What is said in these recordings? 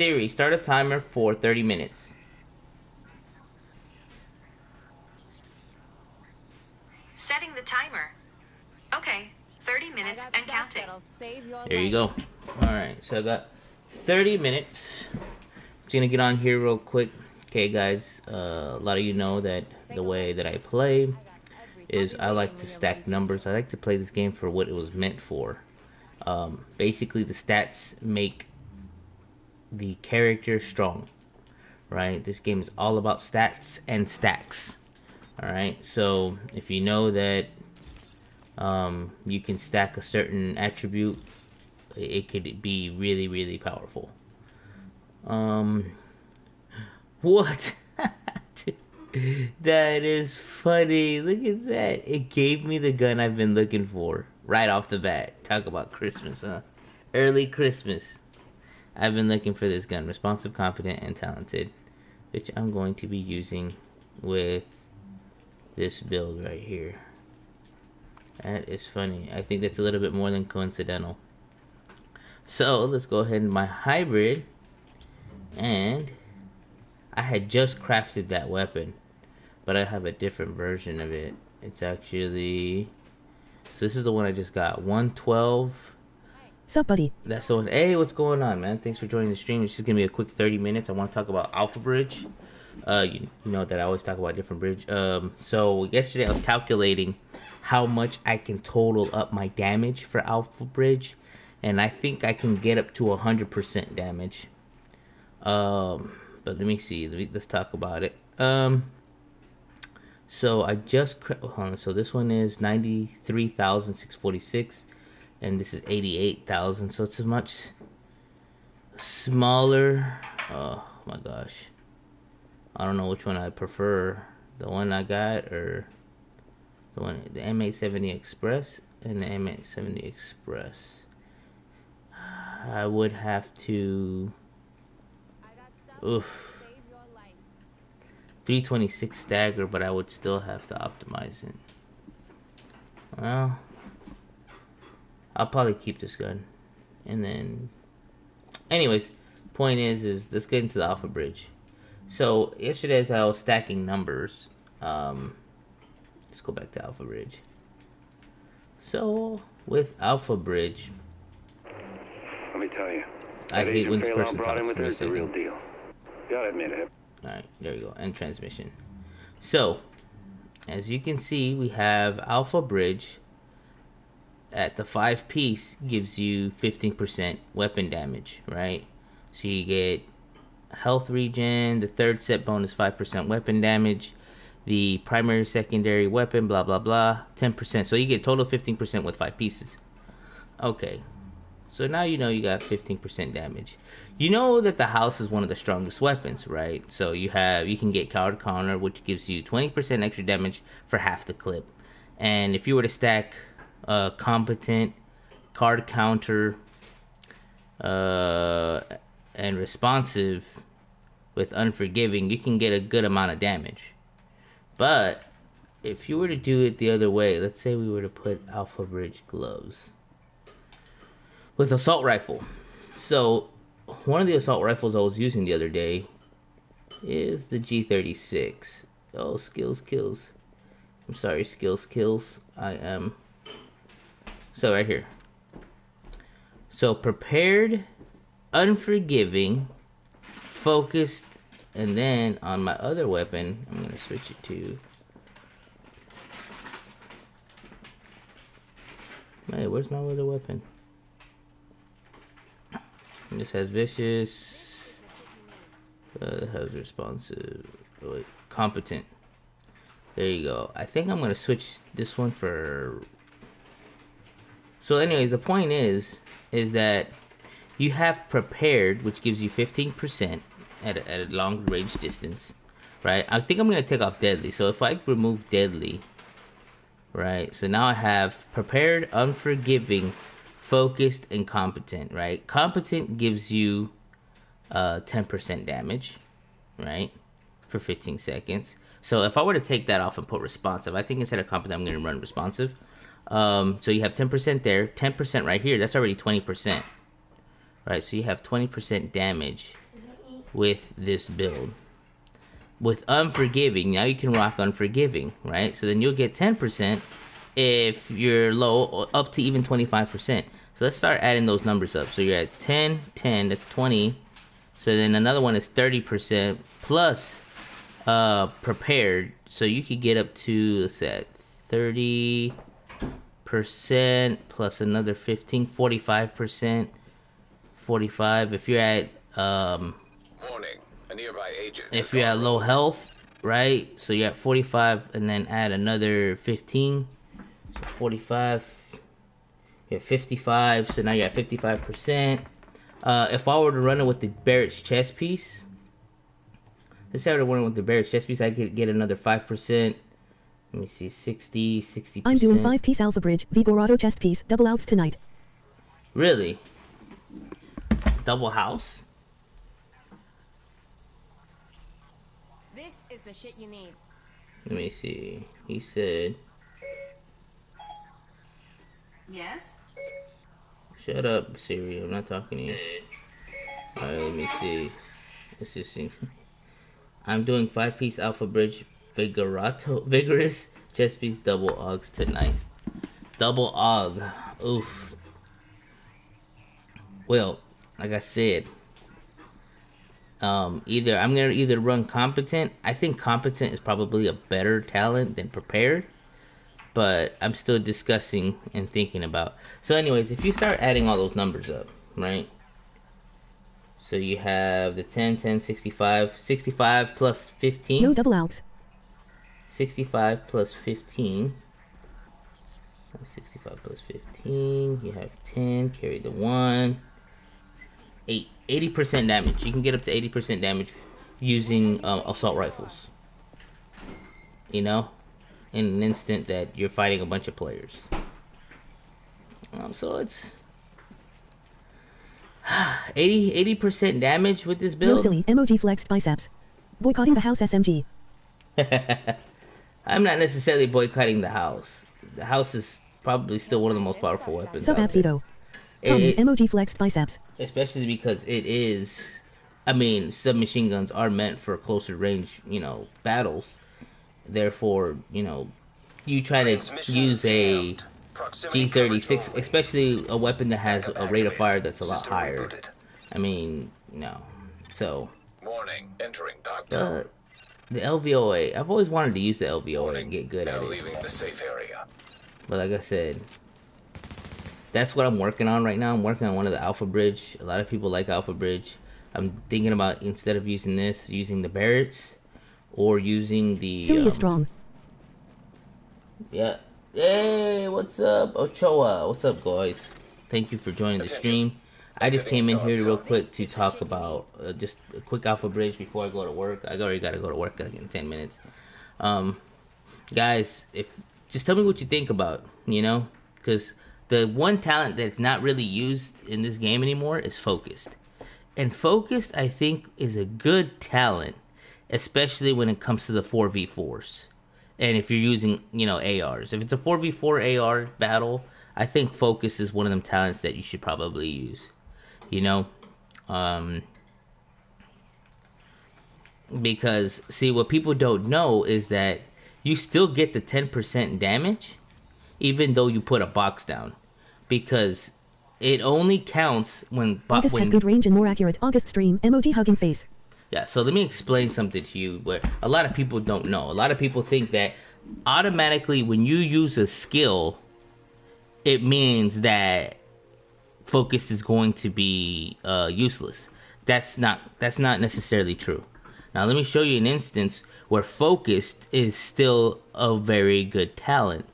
Siri, start a timer for 30 minutes. Setting the timer. Okay, 30 minutes and counting. There you go. Alright, so I got 30 minutes. Just gonna get on here real quick. Okay, guys, a lot of you know that the way that I play is I like to stack numbers. I like to play this game for what it was meant for. Basically, the stats make the character strong, right? This game is all about stats and stacks. Alright, so if you know that you can stack a certain attribute, it could be really, really powerful. What? That is funny. Look at that. It gave me the gun I've been looking for right off the bat. Talk about Christmas, huh? Early Christmas. I've been looking for this gun. Responsive, competent, and talented. Which I'm going to be using with this build right here. That is funny. I think that's a little bit more than coincidental. So let's go ahead and my hybrid. And I had just crafted that weapon, but I have a different version of it. It's actually, so this is the one I just got, 112. Somebody. That's the one. Hey, what's going on, man? Thanks for joining the stream. It's just gonna be a quick 30 minutes. I want to talk about Alpha Bridge. You know that I always talk about different bridge. So yesterday I was calculating how much I can total up my damage for Alpha Bridge, and I think I can get up to 100% damage. But let me see. Let's talk about it. So I just hold on. So this one is 93,646, and this is 88,000. So it's a much smaller. Oh my gosh, I don't know which one I prefer. The one I got or the M870 Express and the M870 Express. I would have to. Oof. 326 stagger, but I would still have to optimize it. Well, I'll probably keep this gun. And then, anyways, point is let's get into the Alpha Bridge. So yesterday as I was stacking numbers, let's go back to Alpha Bridge. So with Alpha Bridge, let me tell you, I hate when this person talks. It's the real deal. Gotta admit it. Alright, there we go. End transmission. So, as you can see, we have Alpha Bridge at the 5 piece gives you 15% weapon damage, right? So you get health regen, the third set bonus 5% weapon damage, the primary, secondary weapon, blah, blah, blah, 10%. So you get total 15% with 5 pieces. Okay. So now you know you got 15% damage. You know that the house is one of the strongest weapons, right? So you can get coward counter, which gives you 20% extra damage for half the clip. And if you were to stack competent, card counter, and responsive with unforgiving, you can get a good amount of damage. But if you were to do it the other way, let's say we were to put Alpha Bridge gloves with assault rifle. So one of the assault rifles I was using the other day is the G36. Oh, skills kills. I'm sorry, skills kills. I am. So right here. So prepared, unforgiving, focused, and then on my other weapon, I'm gonna switch it to. Hey, where's my other weapon? This has vicious. Has responsive. Wait, competent. There you go. I think I'm gonna switch this one for. So, anyways, the point is that you have prepared, which gives you 15% at a long range distance, right? I think I'm gonna take off deadly. So if I remove deadly, right? So now I have prepared, unforgiving, focused, and competent, right? Competent gives you 10% damage, right? For 15 seconds. So if I were to take that off and put responsive, I think instead of competent, I'm going to run responsive. So you have 10% there, 10% right here. That's already 20%, right? So you have 20% damage with this build. With Unforgiving, now you can rock Unforgiving, right? So then you'll get 10% if you're low, or up to even 25%. So let's start adding those numbers up. So you're at 10, 10, that's 20. So then another one is 30% plus prepared. So you could get up to, let's say, 30% plus another 15, 45%. 45. If you're at Warning. A nearby agent. if you're at low health, right? So you're at 45 and then add another 15. So 45. You're at 55. So now you're at 55%. If I were to run it with the Barrett's chest piece, let's say I were to run it with the Barrett's chest piece, I could get another 5%. Let me see, 60%. I'm doing 5-piece Alpha Bridge, Vigorado chest piece, double outs tonight. Really? Double house? This is the shit you need. Let me see. He said, Yes? shut up, Siri. I'm not talking to you. Alright, let me see. Let's just see. I'm doing 5-piece Alpha Bridge Vigorous chest piece double Augs tonight. Double Aug. Oof. Well, like I said, I'm gonna either run Competent. I think Competent is probably a better talent than Prepared, but I'm still discussing and thinking about. So anyways, if you start adding all those numbers up, right? So you have the 10, 10, 65, 65 plus 15. No double outs. 65 plus 15. 65 plus 15. You have 10. Carry the 1. 80% damage. You can get up to 80% damage using assault rifles. You know? In an instant that you're fighting a bunch of players. So it's 80% damage with this build. No silly, emoji flexed biceps. Boycotting the house SMG. I'm not necessarily boycotting the house. The house is probably still one of the most powerful weapons Sub out there. Absido. Tommy, emoji flexed biceps. Especially because it is, I mean, submachine guns are meant for closer range, battles. Therefore, you try to use a G36, especially a weapon that has a rate of fire that's a lot higher. I mean, no. So, Warning. Entering dark zone. the LVOA, I've always wanted to use the LVOA and get good at Now it. leaving the safe area. But like I said, that's what I'm working on right now. I'm working on one of the Alpha Bridge. A lot of people like Alpha Bridge. I'm thinking about, instead of using this, using the Barretts or using the Silly is strong. Yeah. Hey, what's up, Ochoa? What's up, guys? Thank you for joining the stream. I just came in here real quick to talk about just a quick Alpha Bridge before I go to work. I already got to go to work like in 10 minutes. Guys, just tell me what you think about, because the one talent that's not really used in this game anymore is Focused. And Focused, I think, is a good talent, especially when it comes to the 4v4s. And if you're using, ARs. If it's a 4v4 AR battle, I think Focus is one of them talents that you should probably use. Because, see, what people don't know is that you still get the 10% damage, even though you put a box down. Because it only counts when... August has good range and more accurate. August stream, emoji hugging face. Yeah, so let me explain something to you where a lot of people don't know. A lot of people think that automatically when you use a skill, it means that Focused is going to be useless. That's not necessarily true. Now let me show you an instance where Focused is still a very good talent.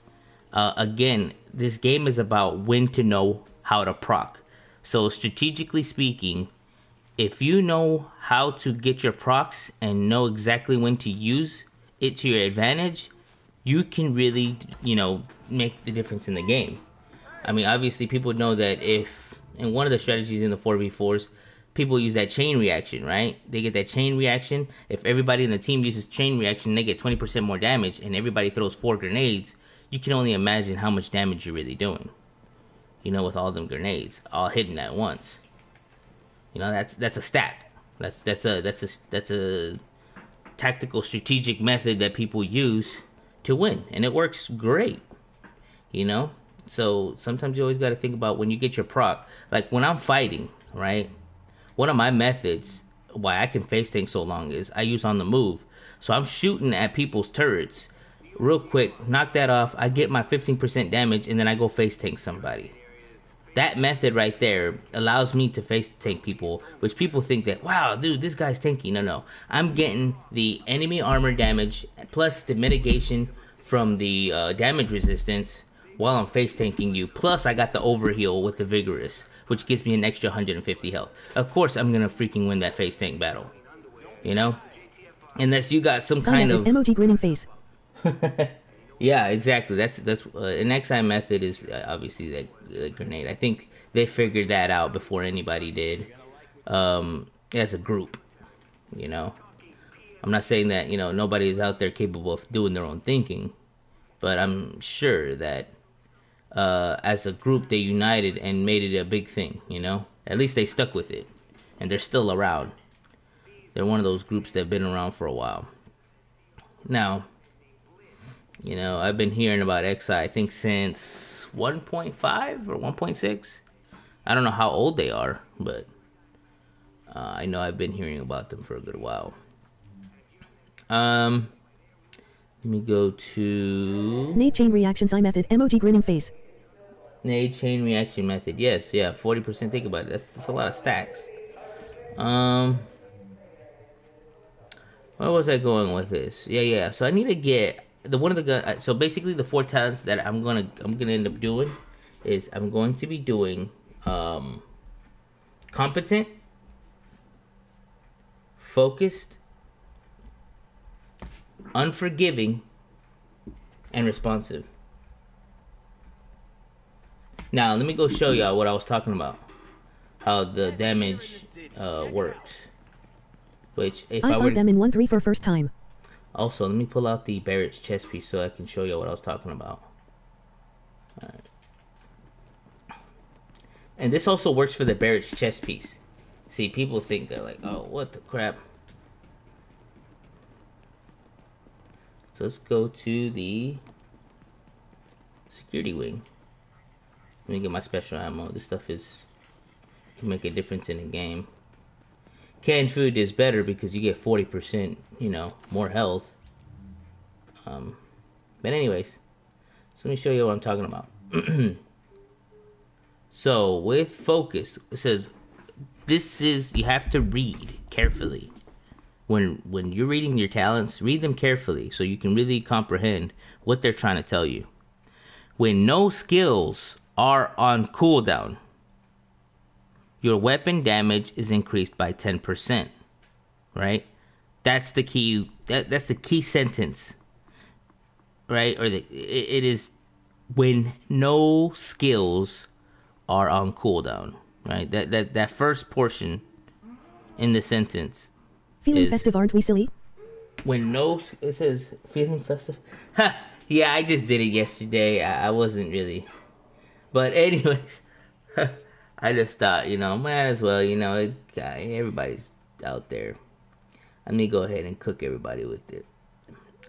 Again, this game is about when to know how to proc. So strategically speaking, if you know how to get your procs and know exactly when to use it to your advantage, you can really, make the difference in the game. I mean, obviously people know that and one of the strategies in the 4v4s, people use that chain reaction, right? They get that chain reaction. If everybody in the team uses chain reaction, they get 20% more damage, and everybody throws 4 grenades, you can only imagine how much damage you're really doing. With all them grenades, all hitting at once. That's a stat. That's a tactical strategic method that people use to win, and it works great. You know, so sometimes you always got to think about when you get your proc. Like when I'm fighting, right? One of my methods why I can face tank so long is I use on the move. So I'm shooting at people's turrets real quick, knock that off. I get my 15% damage, and then I go face tank somebody. That method right there allows me to face tank people, which people think that, wow, dude, this guy's tanky. No. I'm getting the enemy armor damage plus the mitigation from the damage resistance while I'm face tanking you. Plus, I got the overheal with the Vigorous, which gives me an extra 150 health. Of course, I'm going to freaking win that face tank battle. You know? Unless you got some kind of... emoji grinning face. Yeah, exactly. That's an XI method is obviously that grenade. I think they figured that out before anybody did, as a group. You know, I'm not saying that nobody is out there capable of doing their own thinking, but I'm sure that as a group they united and made it a big thing. You know, at least they stuck with it, and they're still around. They're one of those groups that have been around for a while. Now. I've been hearing about XI, I think, since 1.5 or 1.6. I don't know how old they are, but I know I've been hearing about them for a good while. Let me go to... Nade chain reaction psi method, emoji grinning face. Nade chain reaction method, yes, yeah, 40%, think about it. That's a lot of stacks. Where was I going with this? Yeah, so I need to get... So basically the 4 talents that I'm gonna end up doing is I'm going to be doing competent, focused, unforgiving, and responsive. Now let me go show y'all what I was talking about, how the damage works. Which if I were them in 1-3 for first time. Also, let me pull out the Barrett's chest piece so I can show you what I was talking about. Alright. And this also works for the Barrett's chest piece. See, people think they're like, oh, what the crap. So let's go to the security wing. Let me get my special ammo. This stuff can make a difference in the game. Canned food is better because you get 40%, more health. But anyways, so let me show you what I'm talking about. So with focus, it says you have to read carefully. When you're reading your talents, read them carefully so you can really comprehend what they're trying to tell you. When no skills are on cooldown, your weapon damage is increased by 10%, right? That's the key. That's the key sentence, right? It is when no skills are on cooldown, right? That first portion in the sentence. Feeling festive, aren't we silly? It says feeling festive. Ha! Yeah, I just did it yesterday. I wasn't really, but anyways. I just thought, might as well, everybody's out there. Let me go ahead and cook everybody with it.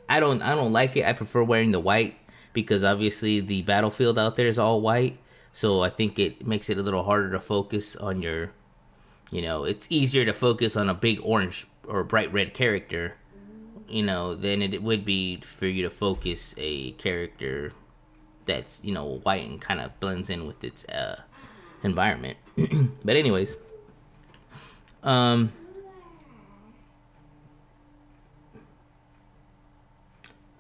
I don't like it. I prefer wearing the white because obviously the battlefield out there is all white. So I think it makes it a little harder to focus on your, it's easier to focus on a big orange or bright red character, than it would be for you to focus a character that's, white and kind of blends in with its, environment. But anyways, let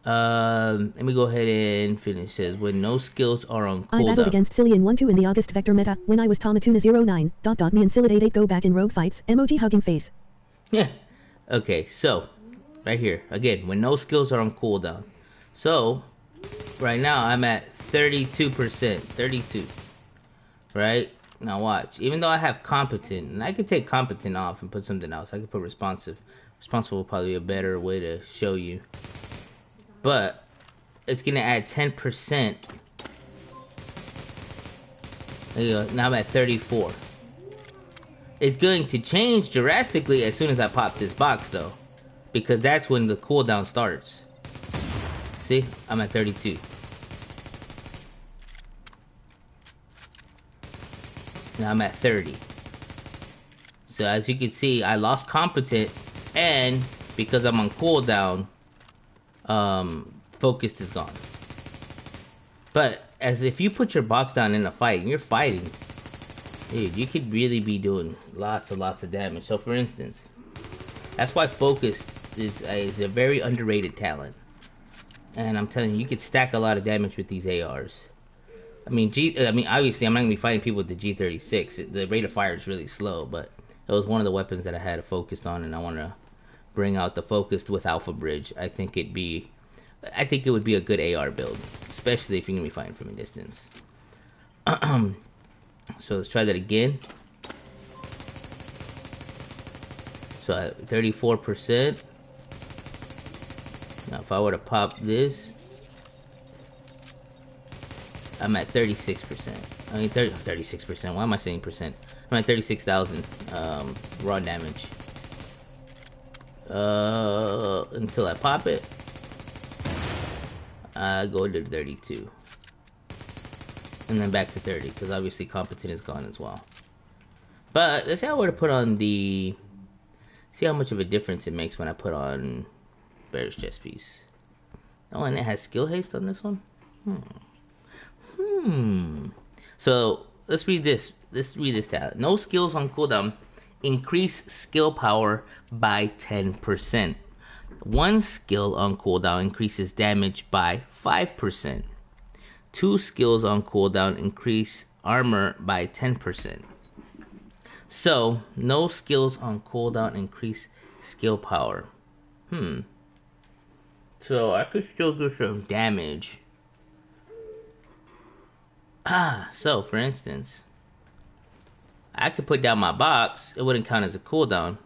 me go ahead and finish. It says when no skills are on cooldown. I battled against Silly in 1-2 in the August Vector meta when I was Tomatuna 09. ... Me and Silid 88 go back in rogue fights. Emoji hugging face. Yeah. Okay, so right here again, when no skills are on cooldown. So right now I'm at 32%. 32. Right? Now watch. Even though I have competent, and I could take competent off and put something else. I could put responsive. Responsive will probably be a better way to show you. But it's going to add 10%. There you go. Now I'm at 34. It's going to change drastically as soon as I pop this box, though. Because that's when the cooldown starts. See? I'm at 32. Now I'm at 30. So as you can see, I lost competent, and because I'm on cooldown, focused is gone. But as if you put your box down in a fight and you're fighting, dude, you could really be doing lots and lots of damage. So for instance, that's why focused is a very underrated talent. And I'm telling you, you could stack a lot of damage with these ARs. I mean, obviously, I'm not gonna be fighting people with the G36. The rate of fire is really slow, but it was one of the weapons that I had focused on, and I want to bring out the focused with Alpha Bridge. I think it would be a good AR build, especially if you're gonna be fighting from a distance. So let's try that again. So at 34%. Now, if I were to pop this, I'm at 36%. I mean, 36%. Why am I saying percent? I'm at 36,000 raw damage. Until I pop it, I go to 32. And then back to 30, because obviously competent is gone as well. But let's say I were to put on the... See how much of a difference it makes when I put on Bear's chest piece. Oh, and it has skill haste on this one? So let's read this. Let's read this talent. No skills on cooldown increase skill power by 10%. One skill on cooldown increases damage by 5%. Two skills on cooldown increase armor by 10%. So no skills on cooldown increase skill power. So I could still do some damage. So for instance, I could put down my box. It wouldn't count as a cooldown,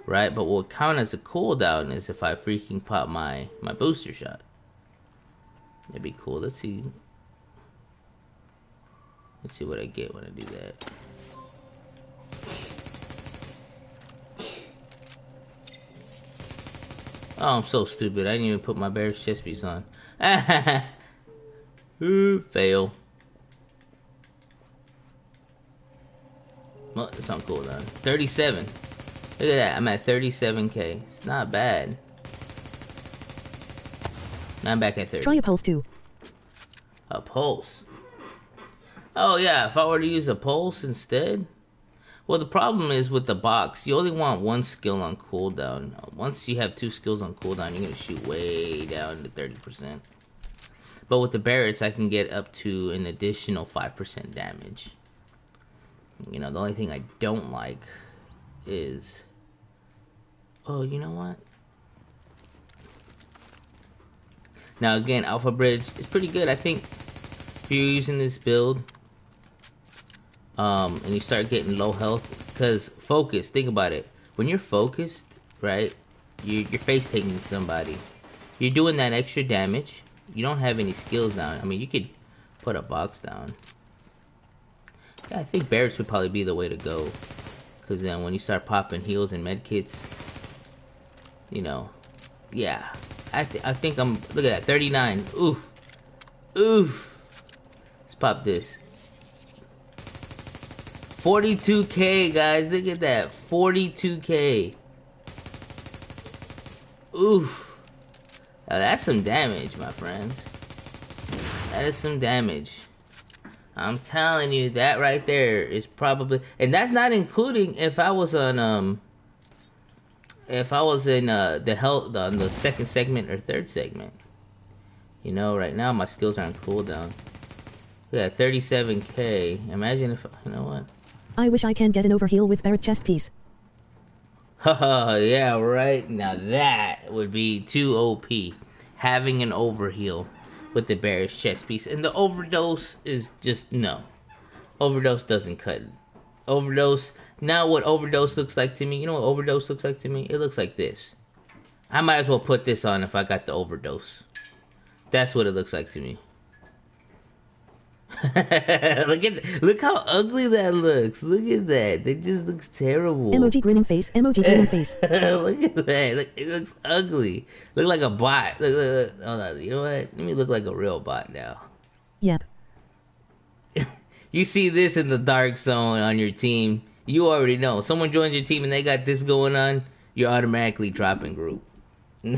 right? But what would count as a cooldown is if I freaking pop my booster shot. That'd be cool. Let's see what I get when I do that. Oh, I'm so stupid. I didn't even put my Bear's chest piece on. Ooh, fail. Well, it's on cooldown. 37. Look at that. I'm at 37k. It's not bad. Now I'm back at 30. Try a pulse too. A pulse? Oh yeah, if I were to use a pulse instead? Well, the problem is with the box, you only want one skill on cooldown. Once you have two skills on cooldown, you're going to shoot way down to 30%. But with the Barretts, I can get up to an additional 5% damage. You know, the only thing I don't like is... Oh, you know what? Now again, Alpha Bridge is pretty good. I think if you're using this build, and you start getting low health, because focus, think about it. When you're focused, right, you're face taking somebody. You're doing that extra damage. You don't have any skills down. I mean, you could put a box down. Yeah, I think Barretts would probably be the way to go. Because then when you start popping heals and medkits, you know, yeah. I think I'm, look at that, 39. Oof. Oof. Let's pop this. 42k, guys. Look at that. 42k. Oof. Now that's some damage, my friends. That is some damage. I'm telling you, that right there is probably... And that's not including if I was on, if I was in the health, on the second segment or third segment. You know, right now my skills are on cooldown. Yeah, 37k. Imagine if... You know what? I wish I can get an overheal with Barrett chest piece. Haha, yeah, right. Now that would be too OP. Having an overheal with the Barret's chest piece. And the overdose is just, no. Overdose doesn't cut it. Overdose, now what overdose looks like to me, you know what overdose looks like to me? It looks like this. I might as well put this on if I got the overdose. That's what it looks like to me. Look how ugly that looks. Look at that. That just looks terrible. Emoji grinning face. Emoji grinning face. Look at that. Look, it looks ugly. Look like a bot. Look. Hold on. You know what? Let me look like a real bot now. Yep. You see this in the dark zone on your team, you already know. Someone joins your team and they got this going on, you're automatically dropping group. No,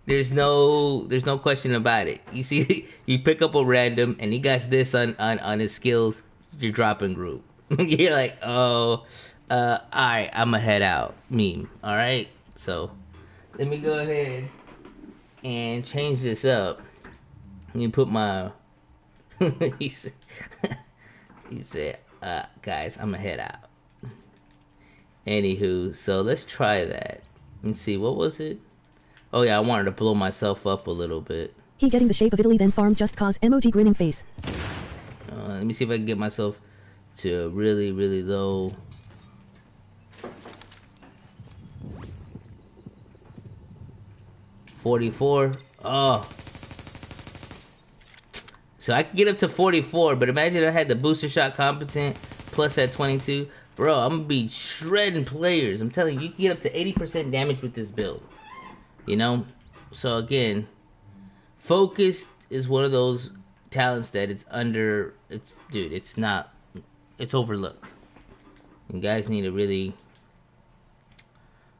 there's no question about it. You see, you pick up a random and he got this on his skills, you're dropping group. You're like, oh, alright, I'ma head out. Meme. Alright? So let me go ahead and change this up. You put my he said, guys, I'm gonna head out. Anywho, so let's try that. Let's see, what was it? Oh yeah, I wanted to blow myself up a little bit. He getting the shape of Italy then farm just cause. Emoji grinning face. Let me see if I can get myself to really, really low. $44. Oh. So I can get up to 44, but imagine I had the booster shot competent plus at 22. Bro, I'm gonna be shredding players. I'm telling you, you can get up to 80% damage with this build. You know? So again, focused is one of those talents that it's overlooked. You guys need to really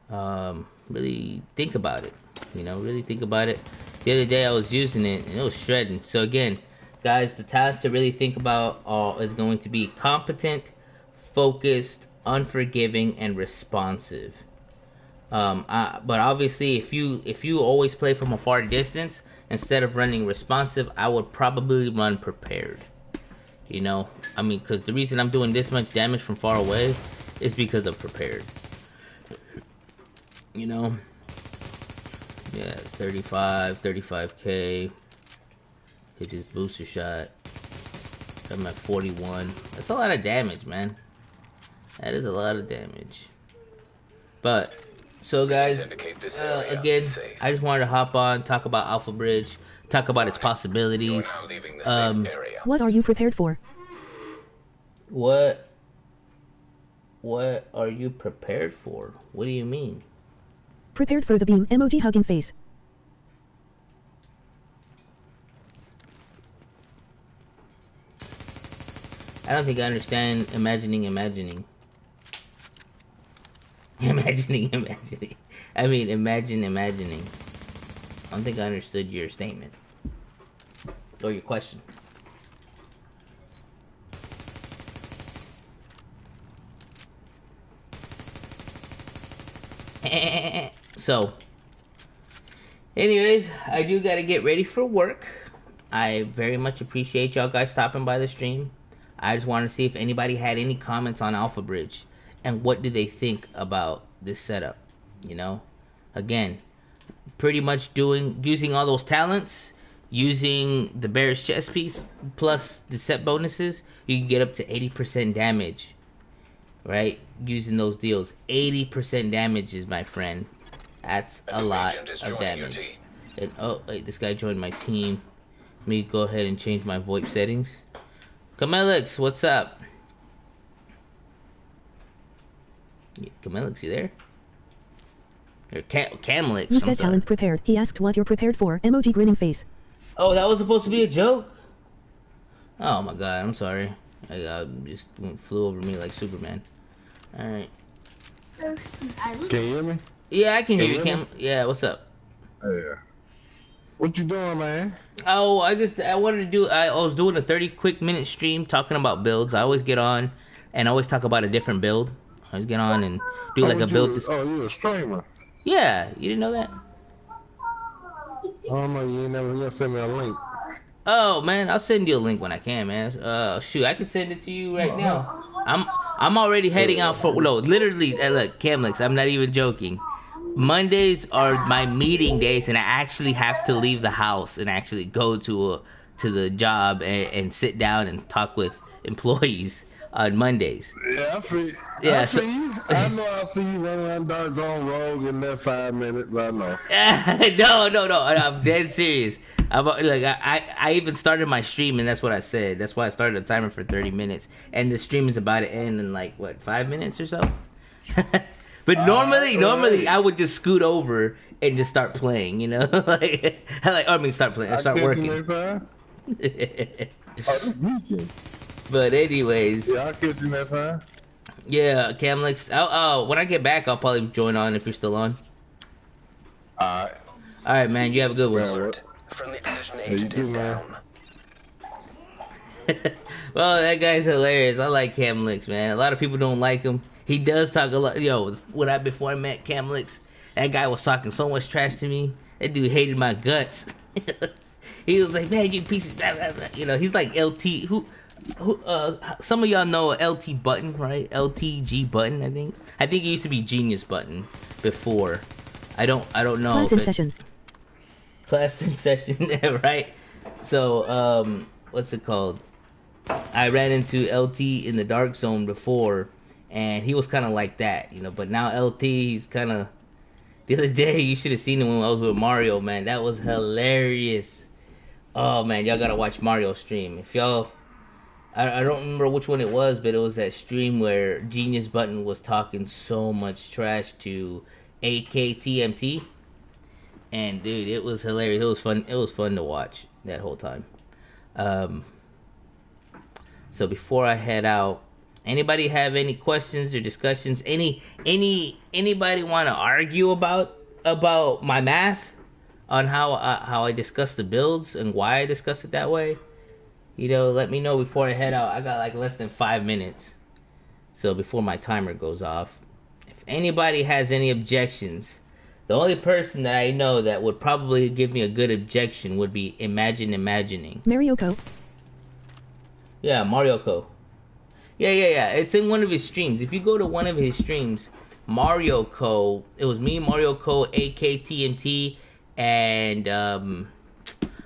think about it. Really think about it. The other day I was using it and it was shredding. So again, guys, the talents to really think about is going to be competent, focused, unforgiving, and responsive. But obviously, if you always play from a far distance, instead of running responsive, I would probably run prepared. Because the reason I'm doing this much damage from far away is because of prepared. Yeah, 35k. Hit this booster shot. I'm at 41. That's a lot of damage, man. That is a lot of damage. But, so guys, again, I just wanted to hop on, talk about Alpha Bridge, talk about its possibilities. What are you prepared for? What are you prepared for? What do you mean? Prepared for the beam. Emoji hugging face. I don't think I understand imagining. Imagining. I mean, imagining. I don't think I understood your statement. Or your question. So, anyways, I do gotta get ready for work. I very much appreciate y'all guys stopping by the stream. I just wanted to see if anybody had any comments on Alpha Bridge and what do they think about this setup. Again, pretty much using all those talents, using the Bear's chest piece plus the set bonuses, you can get up to 80% damage, right? Using those deals, 80% damages, my friend. That's a lot of damage. And oh wait, this guy joined my team. Let me go ahead and change my VoIP settings. Camelix, what's up? Camelix, you there? Or Camelix. You said talent prepared. He asked what you're prepared for. Emoji grinning face. Oh, that was supposed to be a joke? Oh my god, I'm sorry. I just flew over me like Superman. Alright. Can you hear me? Yeah, I can hear you, Cam. Yeah, what's up? Yeah. What you doing, man? Oh, I was doing a 30 quick minute stream talking about builds. I always get on and I always talk about a different build. I always get on and do like a build. You a streamer? Yeah, you didn't know that? I don't know, you never sent me a link. Oh man, I'll send you a link when I can, man. Shoot, I can send it to you right now. I'm already heading out for literally. Look, Camlix, I'm not even joking. Mondays are my meeting days, and I actually have to leave the house and actually go to the job and sit down and talk with employees on Mondays. Yeah, I see. Yeah, I so- see you. I know I see you running around Dark Zone Rogue in that 5 minutes. I know. No. I'm dead serious. I even started my stream, and that's what I said. That's why I started a timer for 30 minutes, and the stream is about to end in like what 5 minutes or so. But normally I would just scoot over and just start playing. You know, start playing, start working. But anyways, Yeah, I'll catch you next time. yeah, Camlix. When I get back, I'll probably join on if you're still on. Alright. All right, man. You have a good one. Alert. Friendly division you agent too, is man. down. Well, that guy's hilarious. I like Camlix, man. A lot of people don't like him. He does talk a lot. Before I met Camlix, that guy was talking so much trash to me. That dude hated my guts. He was like, "Man, you piece of blah, blah, blah." You know, he's like LT. Some of y'all know LT Button, right? LTG Button, I think. I think it used to be Genius Button before. I don't know. Class in session. Class in session, right? So, what's it called? I ran into LT in the Dark Zone before, and he was kind of like that, you know. But now LT, he's kind of. The other day, you should have seen him when I was with Mario, man. That was hilarious. Oh man, y'all gotta watch Mario stream. If y'all, I don't remember which one it was, but it was that stream where Genius Button was talking so much trash to AKTMT, and dude, it was hilarious. It was fun. It was fun to watch that whole time. So before I head out, anybody have any questions or discussions? Anybody want to argue about my math on how I discuss the builds and why I discuss it that way? You know, let me know before I head out. I got like less than 5 minutes, so before my timer goes off. If anybody has any objections, the only person that I know that would probably give me a good objection would be Imagining. Marioko. Yeah, Mario Co. Yeah. It's in one of his streams. If you go to one of his streams, Mario Co. It was me, Mario Co, AKTMT, and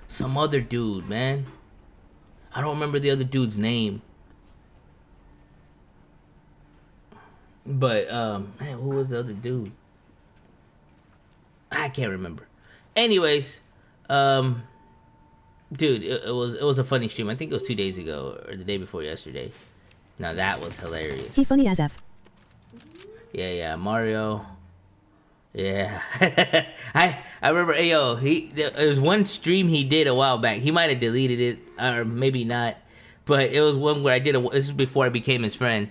some other dude, man. I don't remember the other dude's name. But man, who was the other dude? I can't remember. Anyways, dude, it was a funny stream. I think it was 2 days ago or the day before yesterday. Now that was hilarious. He funny as F. Yeah, Mario. Yeah, I remember. There's one stream he did a while back. He might have deleted it or maybe not, but it was one where I did. This is before I became his friend,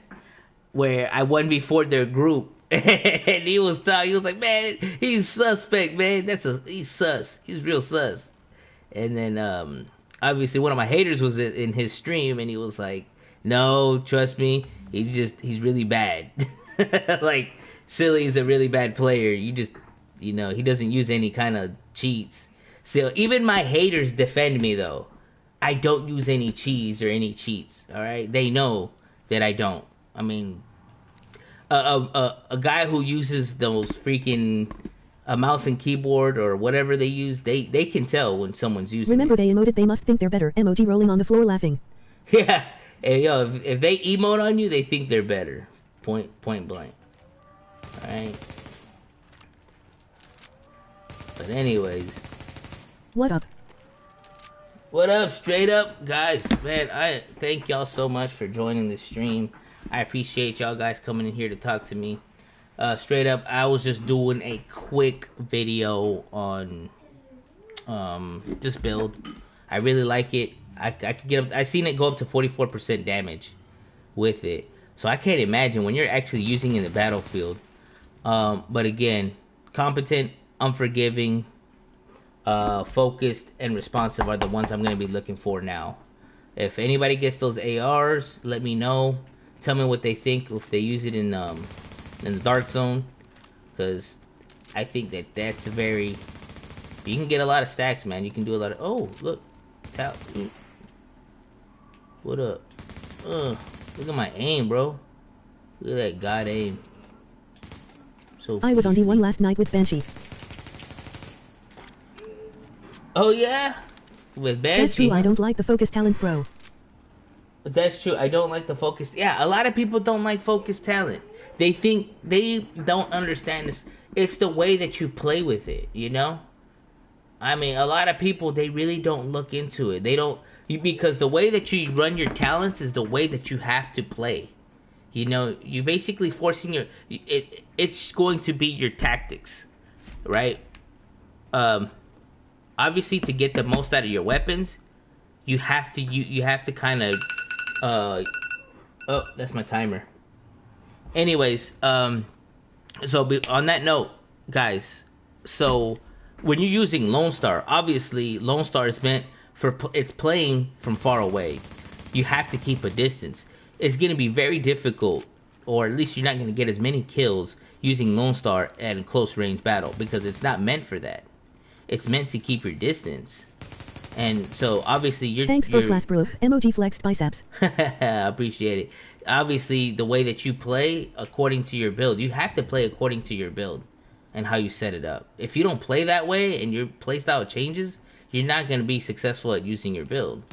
where I won before their group, and he was talking. He was like, "Man, he's suspect, man. He's sus. He's real sus." And then obviously one of my haters was in his stream, and he was like, "No, trust me, he's really bad." Like, Silly is a really bad player. He doesn't use any kind of cheats. So even my haters defend me, though. I don't use any cheese or any cheats. All right, they know that I don't. I mean, a guy who uses those freaking a mouse and keyboard or whatever they use, they can tell when someone's using. Remember it. they emoted they must think they're better. Emoji rolling on the floor laughing. Yeah, hey, yo, if they emote on you, they think they're better. Point blank. Alright. But anyways. What up? What up, straight up, guys? Man, I thank y'all so much for joining the stream. I appreciate y'all guys coming in here to talk to me. Straight up, I was just doing a quick video on this build. I really like it. I could get up. I seen it go up to 44% damage with it. So I can't imagine when you're actually using it in the battlefield. But again, competent, unforgiving, focused, and responsive are the ones I'm going to be looking for now. If anybody gets those ARs, let me know. Tell me what they think if they use it in the Dark Zone, because I think that's very. You can get a lot of stacks, man. You can do a lot of. Oh, look, what up? Look at my aim, bro. Look at that god aim. So I was on beastly. D1 last night with Banshee. Oh yeah, with Banshee. That's true. I don't like the focus talent, bro. That's true. I don't like the focus. Yeah, a lot of people don't like focus talent. They think they don't understand this. It's the way that you play with it, you know? I mean, a lot of people, they really don't look into it. They don't, because the way that you run your talents is the way that you have to play. You know, you're basically forcing it's going to be your tactics, right? Obviously, to get the most out of your weapons, you have to kind of, oh, that's my timer. Anyways, so on that note, guys, so when you're using Lone Star, obviously Lone Star is meant for it's playing from far away. You have to keep a distance. It's going to be very difficult, or at least you're not going to get as many kills using Lone Star at a close range battle, because it's not meant for that. It's meant to keep your distance. And so obviously Thanks for class, bro. Emoji flexed biceps. I appreciate it. Obviously, the way that you play according to your build, you have to play according to your build and how you set it up. If you don't play that way and your playstyle changes, you're not going to be successful at using your build.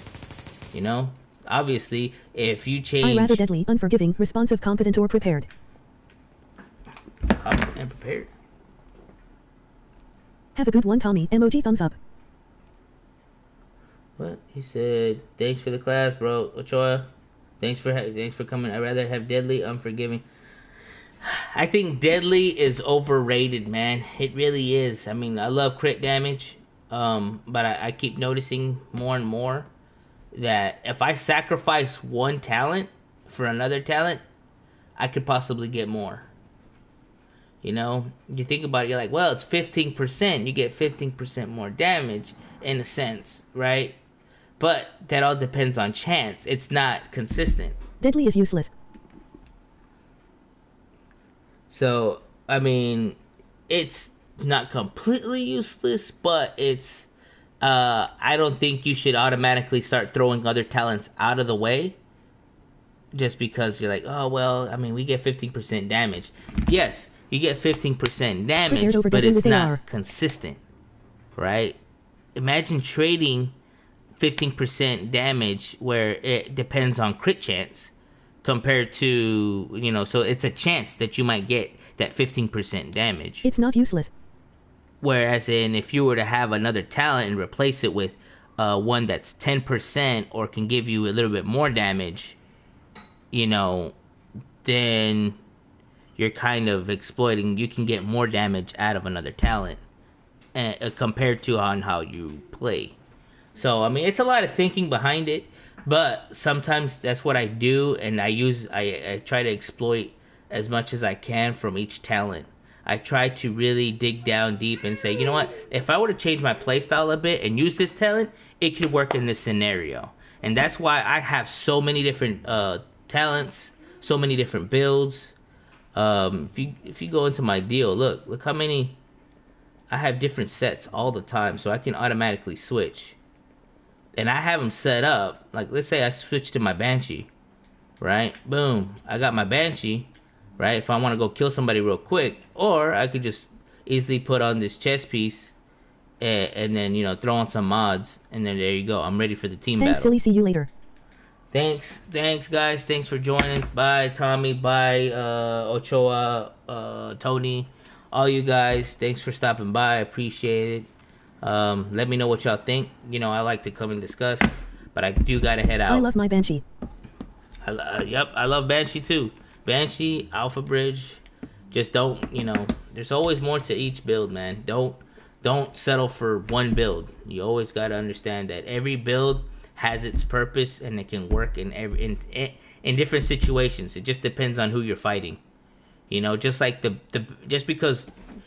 You know? Obviously, if you change... I rather deadly, unforgiving, responsive, competent, or prepared. Competent and prepared. Have a good one, Tommy. Emoji thumbs up. What? He said, thanks for the class, bro. Ochoa, thanks for coming. I'd rather have deadly, unforgiving. I think deadly is overrated, man. It really is. I mean, I love crit damage, but I keep noticing more and more that if I sacrifice one talent for another talent, I could possibly get more. You know, you think about it, you're like, well, it's 15%. You get 15% more damage in a sense, right? But that all depends on chance. It's not consistent. Deadly is useless. So, I mean, it's not completely useless, but it's, I don't think you should automatically start throwing other talents out of the way just because you're like, oh, well, I mean, we get 15% damage. Yes, you get 15% damage, but it's not consistent, right? Imagine trading 15% damage where it depends on crit chance compared to, you know, so it's a chance that you might get that 15% damage. It's not useless. Whereas if you were to have another talent and replace it with one that's 10% or can give you a little bit more damage, you know, then you're kind of exploiting. You can get more damage out of another talent compared to on how you play. So, I mean, it's a lot of thinking behind it, but sometimes that's what I do, and I try to exploit as much as I can from each talent. I try to really dig down deep and say, you know what, if I were to change my playstyle a bit and use this talent, it could work in this scenario. And that's why I have so many different talents, so many different builds. If you go into my deal, look how many. I have different sets all the time, so I can automatically switch. And I have them set up, like let's say I switch to my Banshee, right? Boom, I got my Banshee, right? If I want to go kill somebody real quick, or I could just easily put on this chest piece, and then, you know, throw on some mods, and then there you go. I'm ready for the team Thanks, battle. silly. See you later. Thanks guys. Thanks for joining. Bye, Tommy. Bye, Ochoa, Tony, all you guys. Thanks for stopping by. I appreciate it. Let me know what y'all think. You know, I like to come and discuss, but I do gotta head out. I love my Banshee. Yep, I love Banshee too. Banshee, Alpha Bridge. Just don't, you know, there's always more to each build, man. Don't settle for one build. You always gotta understand that every build has its purpose and it can work in different situations. It just depends on who you're fighting. You know, just like just because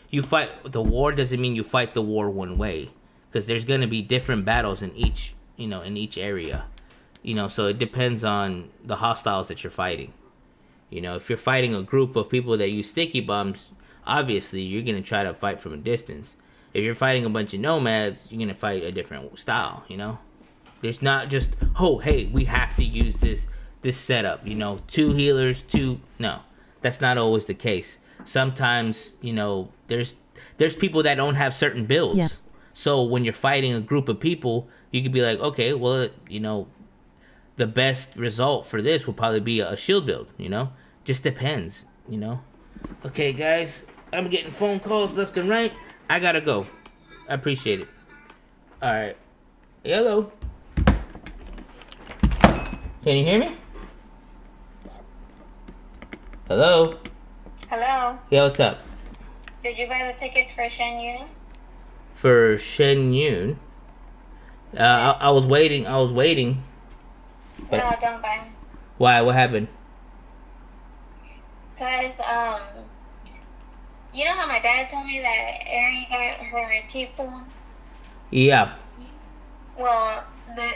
you fight the war doesn't mean you fight the war one way, because there's going to be different battles in each area. You know, so it depends on the hostiles that you're fighting. You know, if you're fighting a group of people that use sticky bombs, obviously you're going to try to fight from a distance. If you're fighting a bunch of nomads, you're going to fight a different style, you know? There's not just, oh, hey, we have to use this setup, you know, 2 healers, 2... No, that's not always the case. Sometimes, you know, there's people that don't have certain builds. Yeah. So when you're fighting a group of people, you could be like, okay, well, you know, the best result for this will probably be a shield build, you know? Just depends, you know? Okay, guys, I'm getting phone calls left and right. I gotta go. I appreciate it. Alright. Hello. Can you hear me? Hello? Hello. Yeah, what's up? Did you buy the tickets for Shen Yun? For Shen Yun? I was waiting. But No, don't buy them. why? What happened? Cause you know how my dad told me that Ari got her teeth pulled? Yeah. Well, the